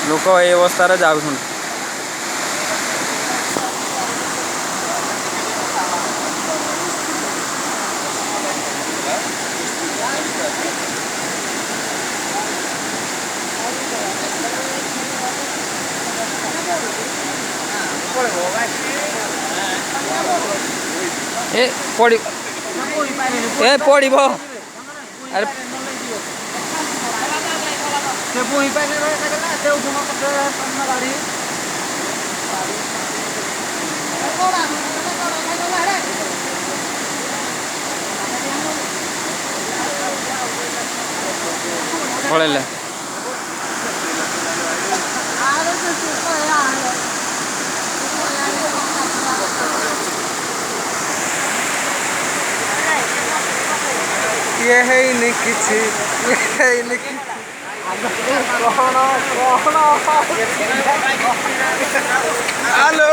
लोक ए अवस्था जाऊन ए पड़ी ए पड़ी अरे पड़े ये है नहीं किसी ये है नहीं हेलो